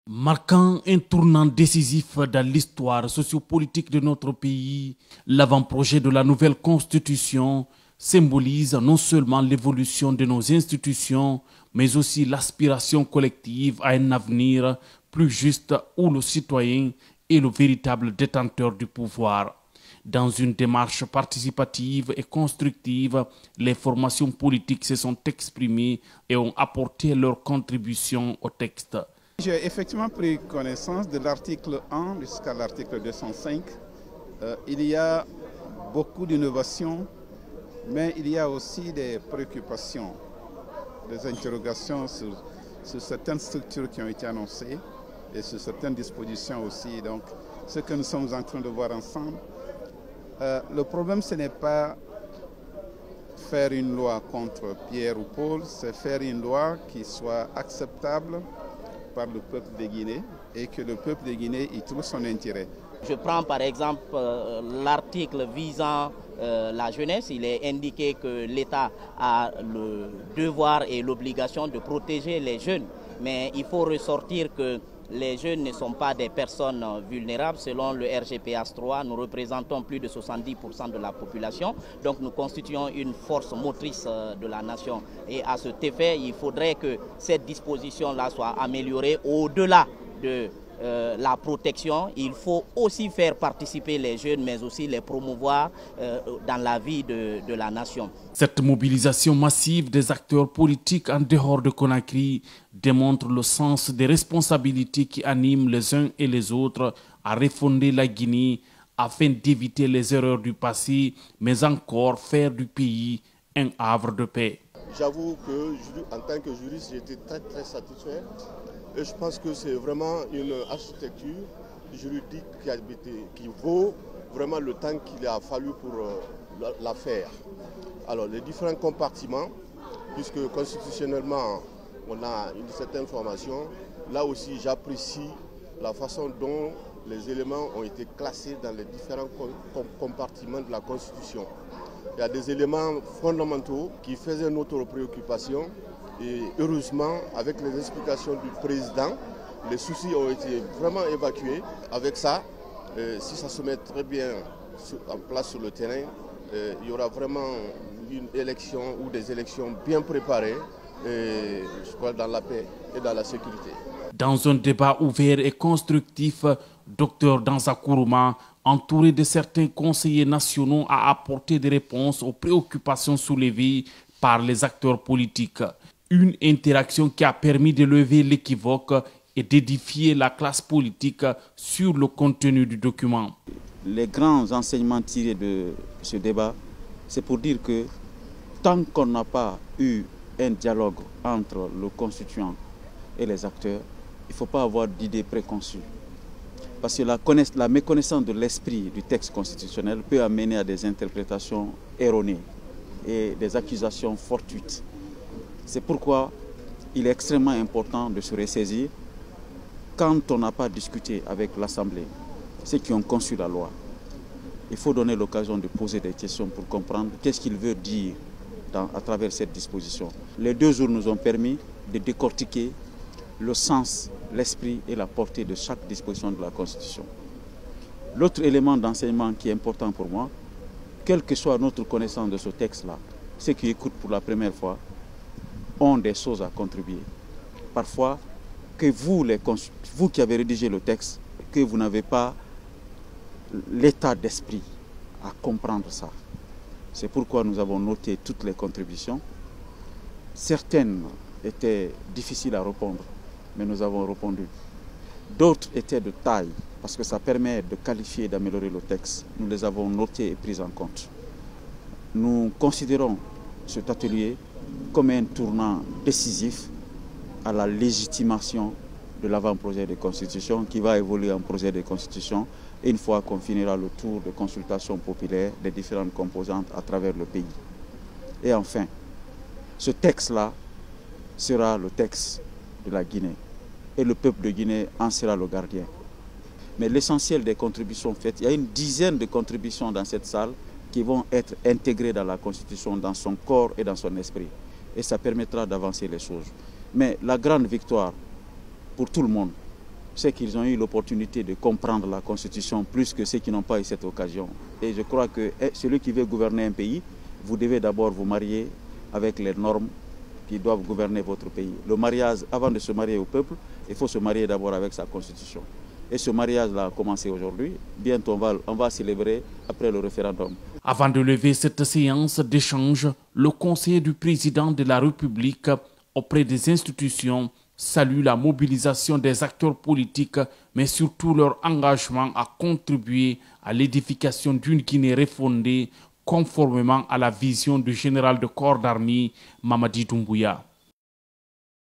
Marquant un tournant décisif dans l'histoire sociopolitique de notre pays, l'avant-projet de la nouvelle constitution symbolise non seulement l'évolution de nos institutions, mais aussi l'aspiration collective à un avenir plus juste où le citoyen est le véritable détenteur du pouvoir. Dans une démarche participative et constructive, les formations politiques se sont exprimées et ont apporté leur contribution au texte. J'ai effectivement pris connaissance de l'article 1 jusqu'à l'article 205. Il y a beaucoup d'innovations, mais il y a aussi des préoccupations, des interrogations sur certaines structures qui ont été annoncées et sur certaines dispositions aussi. Donc, ce que nous sommes en train de voir ensemble, le problème, ce n'est pas faire une loi contre Pierre ou Paul, c'est faire une loi qui soit acceptable par le peuple de Guinée et que le peuple de Guinée y trouve son intérêt. Je prends par exemple l'article visant la jeunesse. Il est indiqué que l'État a le devoir et l'obligation de protéger les jeunes. Mais il faut ressortir que les jeunes ne sont pas des personnes vulnérables. Selon le RGPH 3, nous représentons plus de 70% de la population. Donc nous constituons une force motrice de la nation. Et à cet effet, il faudrait que cette disposition-là soit améliorée au-delà de la protection. Il faut aussi faire participer les jeunes, mais aussi les promouvoir dans la vie de la nation. Cette mobilisation massive des acteurs politiques en dehors de Conakry démontre le sens des responsabilités qui animent les uns et les autres à refonder la Guinée afin d'éviter les erreurs du passé, mais encore faire du pays un havre de paix. J'avoue que, en tant que juriste, j'ai été très satisfait. Et je pense que c'est vraiment une architecture juridique qui vaut vraiment le temps qu'il a fallu pour la faire. Alors, les différents compartiments, puisque constitutionnellement, on a une certaine formation, là aussi, j'apprécie la façon dont les éléments ont été classés dans les différents compartiments de la Constitution. Il y a des éléments fondamentaux qui faisaient notre préoccupation. Et heureusement, avec les explications du président, les soucis ont été vraiment évacués. Avec ça, si ça se met très bien en place sur le terrain, il y aura vraiment une élection ou des élections bien préparées, je crois, dans la paix et dans la sécurité. Dans un débat ouvert et constructif, Dr Danza Kourouma, entouré de certains conseillers nationaux, a apporté des réponses aux préoccupations soulevées par les acteurs politiques. Une interaction qui a permis de lever l'équivoque et d'édifier la classe politique sur le contenu du document. Les grands enseignements tirés de ce débat, c'est pour dire que tant qu'on n'a pas eu un dialogue entre le constituant et les acteurs, il ne faut pas avoir d'idées préconçues. Parce que la méconnaissance de l'esprit du texte constitutionnel peut amener à des interprétations erronées et des accusations fortuites. C'est pourquoi il est extrêmement important de se ressaisir quand on n'a pas discuté avec l'Assemblée, ceux qui ont conçu la loi. Il faut donner l'occasion de poser des questions pour comprendre qu'est-ce qu'il veut dire à travers cette disposition. Les 2 jours nous ont permis de décortiquer le sens, l'esprit et la portée de chaque disposition de la Constitution. L'autre élément d'enseignement qui est important pour moi, quelle que soit notre connaissance de ce texte-là, ceux qui écoutent pour la première fois, ont des choses à contribuer. Parfois, que vous qui avez rédigé le texte, que vous n'avez pas l'état d'esprit à comprendre ça. C'est pourquoi nous avons noté toutes les contributions. Certaines étaient difficiles à répondre, mais nous avons répondu. D'autres étaient de taille, parce que ça permet de qualifier et d'améliorer le texte. Nous les avons notées et prises en compte. Nous considérons cet atelier comme un tournant décisif à la légitimation de l'avant-projet de constitution qui va évoluer en projet de constitution une fois qu'on finira le tour de consultation populaire des différentes composantes à travers le pays. Et enfin, ce texte-là sera le texte de la Guinée et le peuple de Guinée en sera le gardien. Mais l'essentiel des contributions faites, il y a une dizaine de contributions dans cette salle qui vont être intégrées dans la Constitution, dans son corps et dans son esprit. Et ça permettra d'avancer les choses. Mais la grande victoire pour tout le monde, c'est qu'ils ont eu l'opportunité de comprendre la Constitution plus que ceux qui n'ont pas eu cette occasion. Et je crois que celui qui veut gouverner un pays, vous devez d'abord vous marier avec les normes qui doivent gouverner votre pays. Le mariage, avant de se marier au peuple, il faut se marier d'abord avec sa Constitution. Et ce mariage-là a commencé aujourd'hui. Bientôt, on va célébrer après le référendum. Avant de lever cette séance d'échange, le conseiller du président de la République auprès des institutions salue la mobilisation des acteurs politiques, mais surtout leur engagement à contribuer à l'édification d'une Guinée refondée conformément à la vision du général de corps d'armée Mamadi Doumbouya.